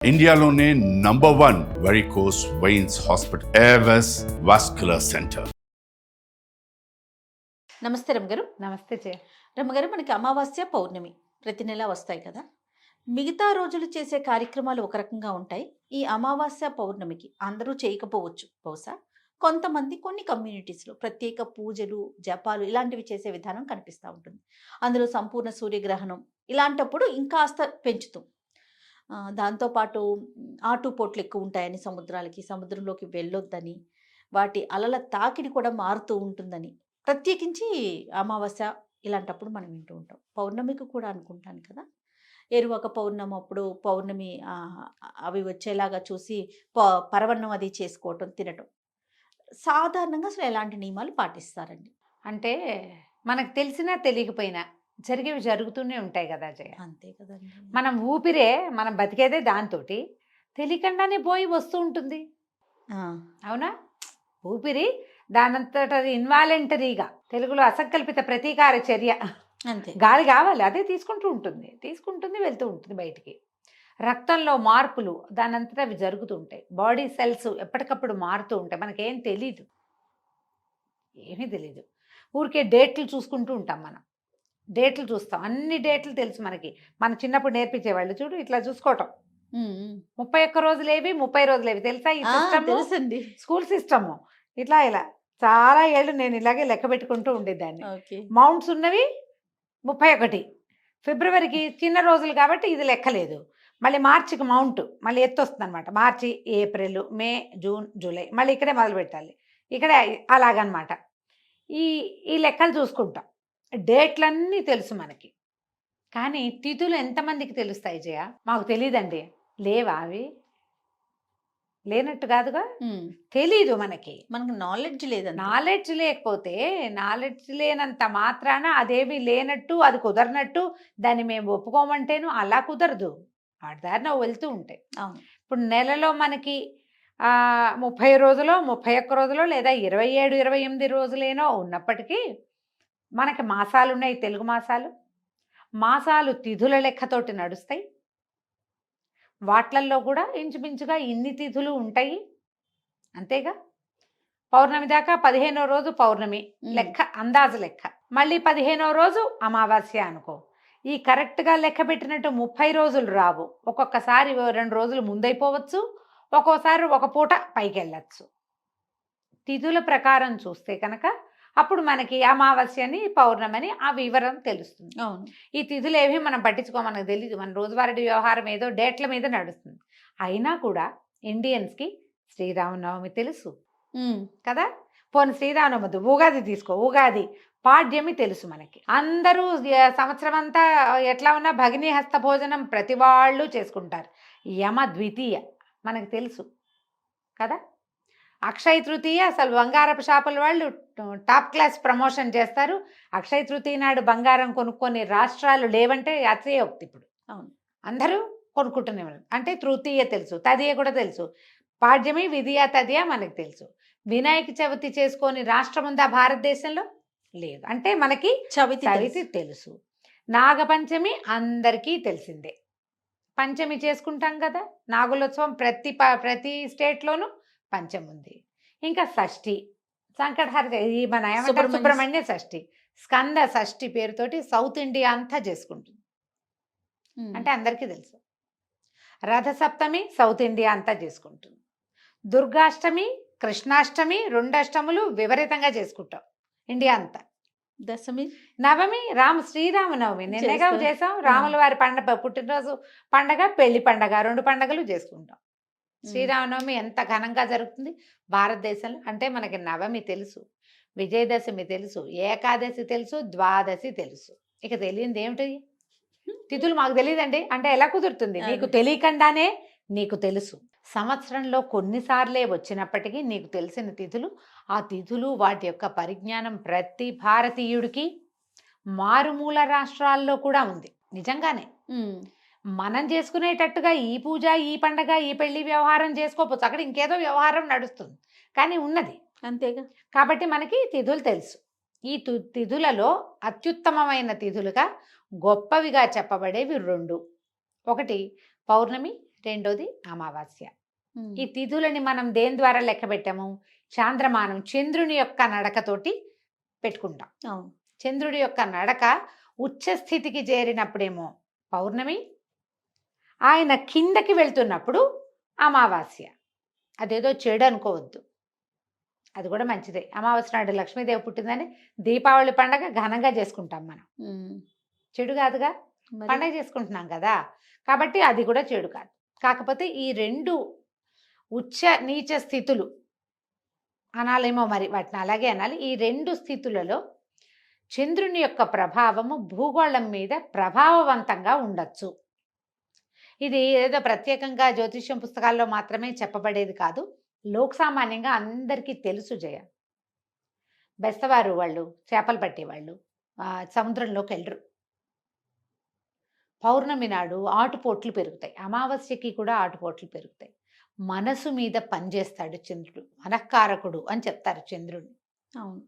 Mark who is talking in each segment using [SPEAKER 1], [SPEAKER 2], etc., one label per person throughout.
[SPEAKER 1] ఇండియాలోనే #1 varicose veins hospital Avis vascular centre.
[SPEAKER 2] నమస్తే రమ్మగారు.
[SPEAKER 3] నమస్తే చే
[SPEAKER 2] రమ్మగారు, మనకి అమావాస్య పౌర్ణమి ప్రతి నెల వస్తాయి కదా. మిగతా రోజులు చేసే కార్యక్రమాలు ఒక రకంగా ఉంటాయి. ఈ అమావాస్య పౌర్ణమికి అందరూ చేయకపోవచ్చు బహుశా. కొంతమంది కొన్ని కమ్యూనిటీస్లో ప్రత్యేక పూజలు జపాలు ఇలాంటివి చేసే విధానం కనిపిస్తూ ఉంటుంది. అందులో సంపూర్ణ సూర్యగ్రహణం ఇలాంటప్పుడు ఇంకాస్త పెంచుతాం. దాంతోపాటు ఆటుపోట్లు ఎక్కువ ఉంటాయని సముద్రంలోకి వెళ్ళొద్దని, వాటి అలల తాకిడి కూడా మారుతూ ఉంటుందని ప్రత్యేకించి అమావాస్య ఇలాంటప్పుడు మనం వింటూ ఉంటాం. పౌర్ణమికి కూడా అనుకుంటాను కదా. ఎరువక పౌర్ణమి అప్పుడు పౌర్ణమి అవి వచ్చేలాగా చూసి పరవన్నం అది చేసుకోవటం తినటం. సాధారణంగా అసలు ఎలాంటి నియమాలు పాటిస్తారండి?
[SPEAKER 3] అంటే మనకు తెలిసినా తెలియకపోయినా జరిగేవి జరుగుతూనే ఉంటాయి కదా జయ.
[SPEAKER 2] అంతే కదండి.
[SPEAKER 3] మనం ఊపిరే, మనం బతికేదే దాంతోటి, తెలియకుండానే పోయి వస్తూ ఉంటుంది. అవునా? ఊపిరి దానంతట ఇన్వాలంటరీగా, తెలుగులో అసంకల్పిత ప్రతీకార చర్య.
[SPEAKER 2] అంతే,
[SPEAKER 3] గాలి కావాలి, అదే తీసుకుంటుంది వెళ్తూ ఉంటుంది బయటికి. రక్తంలో మార్పులు దానంతటా అవి జరుగుతూ ఉంటాయి. బాడీ సెల్స్ ఎప్పటికప్పుడు మారుతూ ఉంటాయి. మనకేం తెలీదు, ఏమీ తెలీదు. ఊరికే డేట్లు చూసుకుంటూ ఉంటాం. మనం డేట్లు చూస్తాం, అన్ని డేట్లు తెలుసు మనకి. మన చిన్నప్పుడు నేర్పించేవాళ్ళు చూడు, ఇట్లా చూసుకోవటం. 31 రోజులేవి 30 రోజులేవి తెలుసా ఈ సిస్టమ్?
[SPEAKER 2] తెలుసండి.
[SPEAKER 3] స్కూల్ సిస్టమ్ ఇలా చాలా ఏళ్ళు నేను ఇలాగే లెక్క పెట్టుకుంటూ ఉండేదాన్ని. మౌంట్స్ ఉన్నవి 31, ఫిబ్రవరికి చిన్న రోజులు కాబట్టి ఇది లెక్కలేదు. మళ్ళీ మార్చికి మౌంట్ మళ్ళీ ఎత్తు వస్తుంది అనమాట. మార్చి, ఏప్రిల్, మే, జూన్, జూలై మళ్ళీ ఇక్కడే మొదలు పెట్టాలి. ఇక్కడే అలాగనమాట. ఈ లెక్కలు చూసుకుంటాం. డేట్లన్నీ తెలుసు మనకి. కానీ తిథులు ఎంతమందికి తెలుస్తాయి జయ? మాకు తెలియదండి. లేవా అవి? లేనట్టు కాదుగా, తెలీదు మనకి
[SPEAKER 2] నాలెడ్జ్ లేదు.
[SPEAKER 3] నాలెడ్జ్ లేకపోతే, నాలెడ్జ్ లేనంత మాత్రాన అదేవి లేనట్టు, అది కుదరనట్టు దాన్ని మేము ఒప్పుకోమంటేను అలా కుదరదు. వాటి దారిన వెళ్తూ ఉంటాయి. ఇప్పుడు నెలలో మనకి 30 రోజులో 31 రోజులో లేదా 27, 28 రోజులేనో ఉన్నప్పటికీ మనకి మాసాలు ఉన్నాయి. తెలుగు మాసాలు తిథుల లెక్కతోటి నడుస్తాయి. వాట్లల్లో కూడా ఇంచుమించుగా ఇన్ని తిథులు ఉంటాయి, అంతేగా. పౌర్ణమి దాకా 15వ రోజు పౌర్ణమి లెక్క, అందాజు లెక్క. మళ్ళీ 15వ రోజు అమావాస్య అనుకో. ఈ కరెక్ట్గా లెక్క పెట్టినట్టు 30 రోజులు రావు. ఒక్కొక్కసారి 2 రోజులు ముందైపోవచ్చు, ఒక్కోసారి ఒక పూట పైకి వెళ్ళచ్చు. తిథుల ప్రకారం చూస్తే కనుక అప్పుడు మనకి అమావాస్యని పౌర్ణమని ఆ వివరం తెలుస్తుంది. ఈ తిథులు ఏవి మనం పట్టించుకో, మనకు తెలీదు. మన రోజువారీ వ్యవహారం ఏదో డేట్ల మీద నడుస్తుంది. అయినా కూడా ఇండియన్స్కి శ్రీరామనవమి తెలుసు కదా. పోనీ శ్రీరామనవమి, ఉగాది తీసుకో, ఉగాది పాడ్యమి తెలుసు మనకి. అందరూ సంవత్సరం అంతా ఎట్లా ఉన్నా భగిని హస్త భోజనం ప్రతి వాళ్ళు చేసుకుంటారు. యమ ద్వితీయ మనకు తెలుసు కదా. అక్షయ తృతీయ అసలు బంగారపు షాపుల వాళ్ళు టాప్ క్లాస్ ప్రమోషన్ చేస్తారు. అక్షయ తృతీయ నాడు బంగారం కొనుక్కొని రాష్ట్రాలు లేవంటే అతిశయోక్తి. ఇప్పుడు అందరూ కొనుక్కుంటూనే ఉన్నారు. అంటే తృతీయ తెలుసు, తదియ కూడా తెలుసు. పాడ్యమి, విధియ, తదియ మనకు తెలుసు. వినాయక చవితి చేసుకొని రాష్ట్రం ఉందా భారతదేశంలో? లేదు. అంటే మనకి చవితి తెలుసు. నాగపంచమి అందరికీ తెలిసిందే. పంచమి చేసుకుంటాం కదా. నాగులోత్సవం ప్రతి స్టేట్లోనూ పంచమి ఉంది. ఇంకా షష్ఠి, సంకటహర, ఈ మన సుబ్రహ్మణ్య షష్ఠి, స్కంద షష్ఠి పేరుతోటి సౌత్ ఇండియా అంతా చేసుకుంటుంది. అంటే అందరికీ తెలుసు. రథసప్తమి సౌత్ ఇండియా అంతా చేసుకుంటుంది. దుర్గాష్టమి, కృష్ణాష్టమి, 2 అష్టములు విపరీతంగా చేసుకుంటాం ఇండియా అంతా.
[SPEAKER 2] దశమి,
[SPEAKER 3] నవమి శ్రీరామనవమి నిన్నగా చేసాం. రాముల వారి పుట్టినరోజు పండగ, పెళ్లి పండగ, 2 పండగలు చేసుకుంటాం. శ్రీరామనవమి ఎంత ఘనంగా జరుగుతుంది భారతదేశంలో. అంటే మనకి నవమి తెలుసు, విజయదశమి తెలుసు, ఏకాదశి తెలుసు, ద్వాదశి తెలుసు. ఇక తెలియంది ఏమిటి? తిథులు మాకు తెలియదండి అంటే ఎలా కుదురుతుంది? నీకు తెలియకుండానే నీకు తెలుసు. సంవత్సరంలో కొన్నిసార్లే వచ్చినప్పటికీ నీకు తెలిసిన తిథులు, ఆ తిథులు వాటి యొక్క పరిజ్ఞానం ప్రతి భారతీయుడికి మారుమూల రాష్ట్రాల్లో కూడా ఉంది. నిజంగానే మనం చేసుకునేటట్టుగా ఈ పూజ, ఈ పండగ, ఈ పెళ్లి వ్యవహారం చేసుకోవచ్చు. అక్కడ ఇంకేదో వ్యవహారం నడుస్తుంది, కానీ ఉన్నది
[SPEAKER 2] అంతేగా.
[SPEAKER 3] కాబట్టి మనకి తిథులు తెలుసు. ఈ తిథులలో అత్యుత్తమమైన తిథులుగా గొప్పవిగా చెప్పబడేవి 2. ఒకటి పౌర్ణమి, రెండోది అమావాస్య.
[SPEAKER 2] ఉమ్.
[SPEAKER 3] ఈ తిథులని మనం దేని ద్వారా లెక్క పెట్టాము? చాంద్రమానం, చంద్రుని యొక్క నడకతోటి పెట్టుకుంటాం.
[SPEAKER 2] అవును.
[SPEAKER 3] చంద్రుడి యొక్క నడక ఉచ్చ స్థితికి చేరినప్పుడేమో పౌర్ణమి, ఆయన కిందకి వెళ్తున్నప్పుడు అమావాస్య. అదేదో చెడు అనుకోవద్దు, అది కూడా మంచిదే. అమావాస్య నాడు లక్ష్మీదేవి పుట్టిందని దీపావళి పండగ ఘనంగా చేసుకుంటాం మనం.
[SPEAKER 2] ఉమ్.
[SPEAKER 3] చెడు కాదుగా,
[SPEAKER 2] మరి
[SPEAKER 3] పండగ చేసుకుంటున్నాం కదా, కాబట్టి అది కూడా చెడు కాదు. కాకపోతే ఈ రెండు ఉచ్చ నీచ స్థితులు అనాలేమో, మరి వాటిని అలాగే అనాలి. ఈ రెండు స్థితులలో చంద్రుని యొక్క ప్రభావము భూగోళం మీద ప్రభావవంతంగా ఉండొచ్చు. ఇది ఏదో ప్రత్యేకంగా జ్యోతిష్యం పుస్తకాల్లో మాత్రమే చెప్పబడేది కాదు, లోకసామాన్యంగా అందరికీ తెలుసు. జయ, బెస్తవారు వాళ్ళు చేపలు పట్టేవాళ్ళు సముద్రంలోకి వెళ్ళరు. పౌర్ణమి నాడు ఆటుపోట్లు పెరుగుతాయి, అమావాస్యకి కూడా ఆటుపోట్లు పెరుగుతాయి. మనసు మీద పనిచేస్తాడు చంద్రుడు, మనఃకారకుడు అని చెప్తారు చంద్రుడు.
[SPEAKER 2] అవును.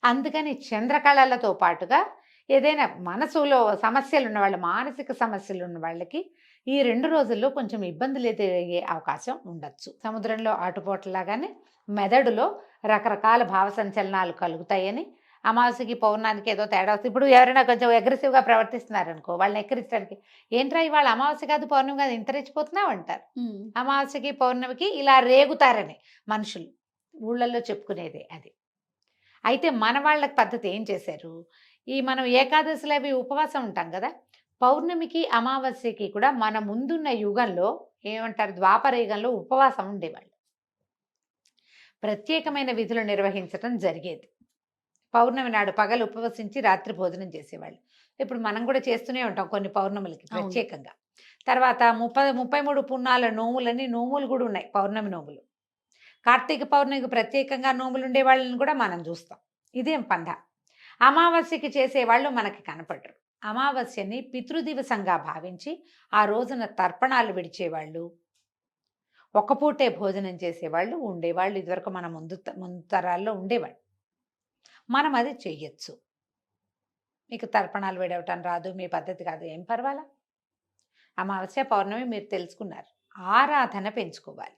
[SPEAKER 3] అందుకని చంద్రకళలతో పాటుగా ఏదైనా మనసులో సమస్యలు ఉన్న వాళ్ళు, మానసిక సమస్యలు ఉన్న వాళ్ళకి ఈ 2 రోజుల్లో కొంచెం ఇబ్బందులు ఎదురయ్యే అవకాశం ఉండొచ్చు. సముద్రంలో ఆటుపోట్లలాగానే మెదడులో రకరకాల భావ సంచలనాలు కలుగుతాయని, అమావాస్యకి పౌర్ణానికి ఏదో తేడా వస్తుంది. ఇప్పుడు ఎవరైనా కొంచెం అగ్రెసివ్గా ప్రవర్తిస్తున్నారు అనుకో, వాళ్ళని ఎక్కిరించడానికి, ఏంట్రా ఇవాళ అమావాస్య కాదు పౌర్ణమి కాదు ఇంత రెచ్చిపోతున్నావు అంటారు.
[SPEAKER 2] ఉమ్.
[SPEAKER 3] అమావాస్యకి పౌర్ణమికి ఇలా రేగుతారని మనుషులు ఊళ్ళల్లో చెప్పుకునేదే అది. అయితే మన వాళ్ళ పద్ధతి ఏం చేశారు, ఈ మనం ఏకాదశిలో అవి ఉపవాసం ఉంటాం కదా, పౌర్ణమికి అమావాస్యకి కూడా మన ముందున్న యుగంలో ఏమంటారు, ద్వాపర యుగంలో ఉపవాసం ఉండేవాళ్ళు. ప్రత్యేకమైన విధులు నిర్వహించడం జరిగేది. పౌర్ణమి నాడు పగలు ఉపవసించి రాత్రి భోజనం చేసేవాళ్ళు. ఇప్పుడు మనం కూడా చేస్తూనే ఉంటాం కొన్ని పౌర్ణములకి ప్రత్యేకంగా. తర్వాత 33 పున్నాల నోములని నోములు కూడా ఉన్నాయి, పౌర్ణమి నోములు. కార్తీక పౌర్ణమికి ప్రత్యేకంగా నోములు ఉండే వాళ్ళని కూడా మనం చూస్తాం. ఇదేం పండ. అమావాస్యకి చేసేవాళ్ళు మనకి కనపడరు. అమావాస్యని పితృదివసంగా భావించి ఆ రోజున తర్పణాలు విడిచేవాళ్ళు, ఒక్కపూటే భోజనం చేసేవాళ్ళు ఉండేవాళ్ళు. ఇదివరకు మన ముందు తరాల్లో ఉండేవాళ్ళు. మనం అది చెయ్యొచ్చు. మీకు తర్పణాలు విడవటం రాదు, మీ పద్ధతి కాదు, ఏం పర్వాలా. అమావాస్య పౌర్ణమి మీరు తెలుసుకున్నారు, ఆరాధన పెంచుకోవాలి,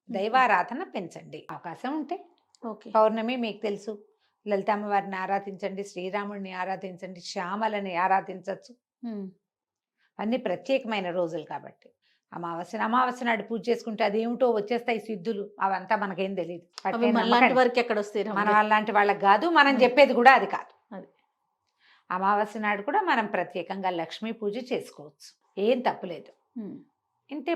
[SPEAKER 3] దైవారాధన పెంచండి అవకాశం ఉంటే.
[SPEAKER 2] ఓకే.
[SPEAKER 3] పౌర్ణమి మీకు తెలుసు, లలితామ్మవారిని ఆరాధించండి, శ్రీరాముడిని ఆరాధించండి, శ్యామలని ఆరాధించవచ్చు.
[SPEAKER 2] ఉమ్.
[SPEAKER 3] అన్నీ ప్రత్యేకమైన రోజులు కాబట్టి అమావాస్య నాడు పూజ చేసుకుంటే అదేమిటో వచ్చేస్తాయి సిద్ధులు, అవంతా మనకేం తెలియదు.
[SPEAKER 2] అవి మనలాంటి వరకు ఎక్కడ వస్తాయి
[SPEAKER 3] మన వాళ్ళంటి వాళ్ళకి కాదు, మనం చెప్పేది కూడా అది కాదు.
[SPEAKER 2] అది.
[SPEAKER 3] అమావాస్య నాడు కూడా మనం ప్రత్యేకంగా లక్ష్మీ పూజ చేసుకోవచ్చు, ఏం తప్పులేదు.
[SPEAKER 2] ఉమ్.
[SPEAKER 3] ఇంతే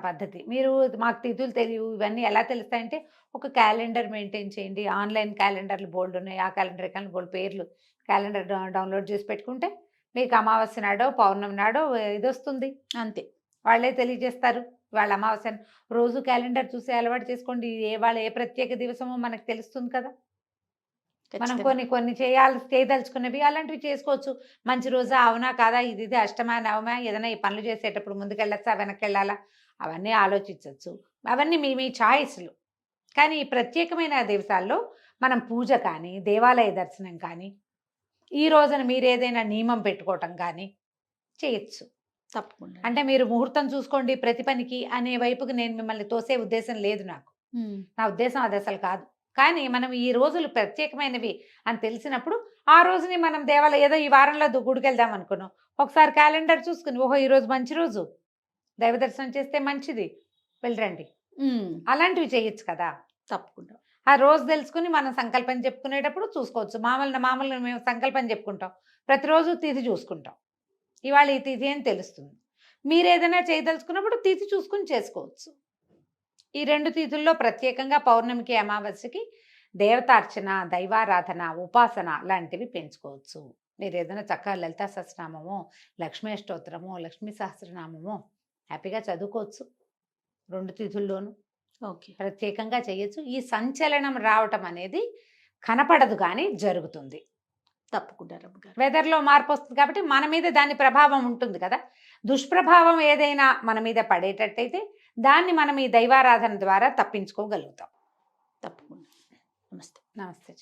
[SPEAKER 3] పద్ధతి. మీరు మాకు తిథులు తెలియవు ఇవన్నీ ఎలా తెలుస్తాయంటే, ఒక క్యాలెండర్ మెయింటైన్ చేయండి. ఆన్లైన్ క్యాలెండర్లు బోల్డ్ ఉన్నాయి, ఆ క్యాలెండర్ కానీ బోల్డ్ పేర్లు క్యాలెండర్ డౌన్లోడ్ చేసి పెట్టుకుంటే మీకు అమావాస్య నాడో పౌర్ణమి నాడో ఇది వస్తుంది, అంతే. వాళ్ళే తెలియజేస్తారు. వాళ్ళ అమావాస్య రోజు క్యాలెండర్ చూసి అలవాటు చేసుకోండి, వాళ్ళ ఏ ప్రత్యేక దివసమో మనకు తెలుస్తుంది కదా. మనం కొన్ని చేయదలుచుకున్నవి అలాంటివి చేసుకోవచ్చు. మంచి రోజా, అవునా కాదా, ఇది అష్టమా నవమా, ఏదైనా ఈ పనులు చేసేటప్పుడు ముందుకెళ్ళచ్చా వెనక్కి వెళ్ళాలా, అవన్నీ ఆలోచించవచ్చు. అవన్నీ మీ ఛాయిస్లు. కానీ ఈ ప్రత్యేకమైన దివసాల్లో మనం పూజ కానీ దేవాలయ దర్శనం కానీ ఈ రోజున మీరు ఏదైనా నియమం పెట్టుకోవటం కానీ చేయొచ్చు.
[SPEAKER 2] తప్పకుండా.
[SPEAKER 3] అంటే మీరు ముహూర్తం చూసుకోండి ప్రతి పనికి అనే వైపుకి నేను మిమ్మల్ని తోసే ఉద్దేశం లేదు నాకు. నా ఉద్దేశం అది అసలు కాదు. కానీ మనం ఈ రోజులు ప్రత్యేకమైనవి అని తెలిసినప్పుడు ఆ రోజుని మనం దేవాలయం ఏదో ఈ వారంలో గుడికి వెళ్దాం అనుకున్నాం, ఒకసారి క్యాలెండర్ చూసుకుని ఓహో ఈరోజు మంచి రోజు, దైవ దర్శనం చేస్తే మంచిది, వెళ్ళరండి, అలాంటివి చేయొచ్చు కదా.
[SPEAKER 2] తప్పకుండా.
[SPEAKER 3] ఆ రోజు తెలుసుకుని మనం సంకల్పం చెప్పుకునేటప్పుడు చూసుకోవచ్చు. మామూలుగా మేము సంకల్పం చెప్పుకుంటాం, ప్రతిరోజు తిథి చూసుకుంటాం, ఇవాళ ఈ తిథి అని తెలుస్తుంది. మీరు ఏదైనా చేయదలుచుకున్నప్పుడు తిథి చూసుకుని చేసుకోవచ్చు. ఈ 2 తిథుల్లో ప్రత్యేకంగా పౌర్ణమికి అమావాస్యకి దేవతార్చన, దైవారాధన, ఉపాసన లాంటివి పెంచుకోవచ్చు. మీరు ఏదైనా చక్కగా లలితా సహస్రనామమో, లక్ష్మీ అష్టోత్తరమో, లక్ష్మీ సహస్రనామమో హ్యాపీగా చదువుకోవచ్చు 2 తిథుల్లోనూ.
[SPEAKER 2] ఓకే.
[SPEAKER 3] ప్రత్యేకంగా చేయొచ్చు. ఈ సంచలనం రావటం అనేది కనపడదు కానీ జరుగుతుంది.
[SPEAKER 2] తప్పకుండా రమ్మ గారు.
[SPEAKER 3] వెదర్లో మార్పు వస్తుంది కాబట్టి మన మీద దాని ప్రభావం ఉంటుంది కదా. దుష్ప్రభావం ఏదైనా మన మీద పడేటట్టయితే దాన్ని మనం ఈ దైవారాధన ద్వారా తప్పించుకోగలుగుతాం.
[SPEAKER 2] తప్పకుండా. నమస్తే.
[SPEAKER 3] నమస్తే.